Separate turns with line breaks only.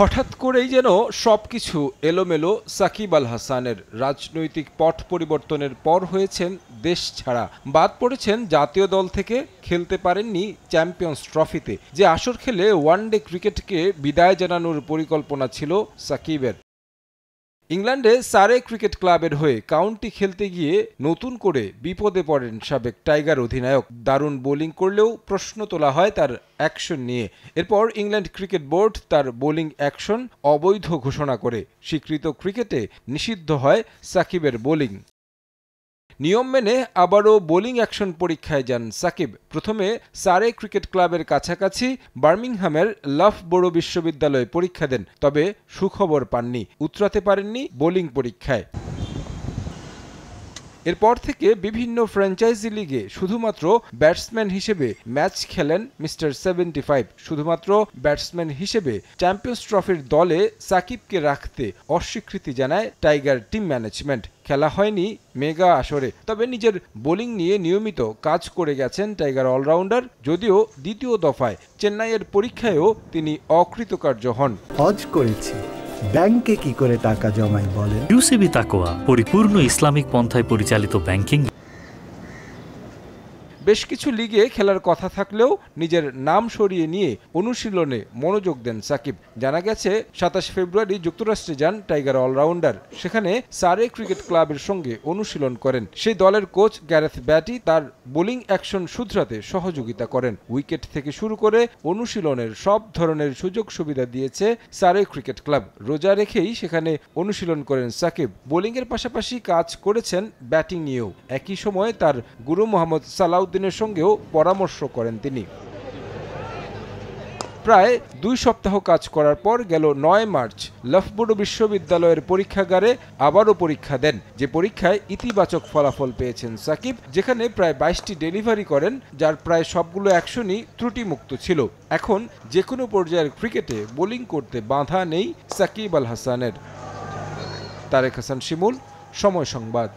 হঠাৎ করেই যেন সবকিছু এলোমেলো সাকিব আল হাসানের। রাজনৈতিক পট পরিবর্তনের পর হয়েছেন দেশ ছাড়া, বাদ পড়েছেন জাতীয় দল থেকে, খেলতে পারেননি চ্যাম্পিয়ন্স ট্রফিতে। যে আসর খেলে ওয়ানডে ক্রিকেটকে বিদায় জানানোর পরিকল্পনা ছিল সাকিবের। ইংল্যান্ডে সারে ক্রিকেট ক্লাবের হয়ে কাউন্টি খেলতে গিয়ে নতুন করে বিপদে পড়েন সাবেক টাইগার অধিনায়ক। দারুণ বোলিং করলেও প্রশ্ন তোলা হয় তার অ্যাকশন নিয়ে। এরপর ইংল্যান্ড ক্রিকেট বোর্ড তার বোলিং অ্যাকশন অবৈধ ঘোষণা করে স্বীকৃত ক্রিকেটে নিষিদ্ধ হয় সাকিবের বোলিং। নিয়ম মেনে আবারও বোলিং অ্যাকশন পরীক্ষায় যান সাকিব। প্রথমে সারে ক্রিকেট ক্লাবের কাছাকাছি বার্মিংহামের লাফবোরো বিশ্ববিদ্যালয়ে পরীক্ষা দেন, তবে সুখবর পাননি, উতরাতে পারেননি বোলিং পরীক্ষায়। এরপর থেকে বিভিন্ন ফ্র্যাঞ্চাইজি লিগে শুধুমাত্র ব্যাটসম্যান হিসেবে ম্যাচ খেলেন মিস্টার 75। শুধুমাত্র ব্যাটসম্যান হিসেবে চ্যাম্পিয়ন্স ট্রফির দলে সাকিবকে রাখতে অস্বীকৃতি জানায় টাইগার টিম ম্যানেজমেন্ট। খেলা হয়নি মেগা আসরে, তবে নিজের বোলিং নিয়ে নিয়মিত কাজ করে গেছেন টাইগার অলরাউন্ডার। যদিও দ্বিতীয় দফায় চেন্নাইয়ের পরীক্ষায়ও তিনি অকৃতকার্য হন।
হজ করেছি, ব্যাংকে কি করে টাকা জমাই বলেন?
ইউসিবি তাকওয়া, পরিপূর্ণ ইসলামিক পন্থায় পরিচালিত ব্যাংকিং।
বেশ কিছু লিগে খেলার কথা থাকলেও নিজের নাম সরিয়ে নিয়ে অনুশীলনে মনোযোগ দেন সাকিব। জানা গেছে ২৭ ফেব্রুয়ারি যুক্তরাষ্ট্রে যান টাইগার অলরাউন্ডার। সেখানে সারে ক্রিকেট ক্লাবের সঙ্গে অনুশীলন করেন। সেই দলের কোচ গ্যারেথ ব্যাটি তার বোলিং অ্যাকশন শুধরাতে সহযোগিতা করেন। উইকেট থেকে শুরু করে অনুশীলনের সব ধরনের সুযোগ সুবিধা দিয়েছে সারে ক্রিকেট ক্লাব। রোজা রেখেই সেখানে অনুশীলন করেন সাকিব। বোলিংয়ের পাশাপাশি কাজ করেছেন ব্যাটিং নিয়েও। একই সময় তার গুরু মোহাম্মদ সালাউদ্দিনের সঙ্গেও পরামর্শ করেন তিনি। প্রায় ২ সপ্তাহ কাজ করার পর গেল ৯ মার্চ লাফবোরো বিশ্ববিদ্যালয়ের পরীক্ষাগারে আবারও পরীক্ষা দেন। যে পরীক্ষায় ইতিবাচক ফলাফল পেয়েছেন সাকিব, যেখানে প্রায় ২২টি ডেলিভারি করেন, যার প্রায় সবগুলো অ্যাকশনই ত্রুটিমুক্ত ছিল। এখন যে কোনো পর্যায়ের ক্রিকেটে বোলিং করতে বাধা নেই সাকিব আল হাসানের। তারেক হাসান শিমুল, সময় সংবাদ।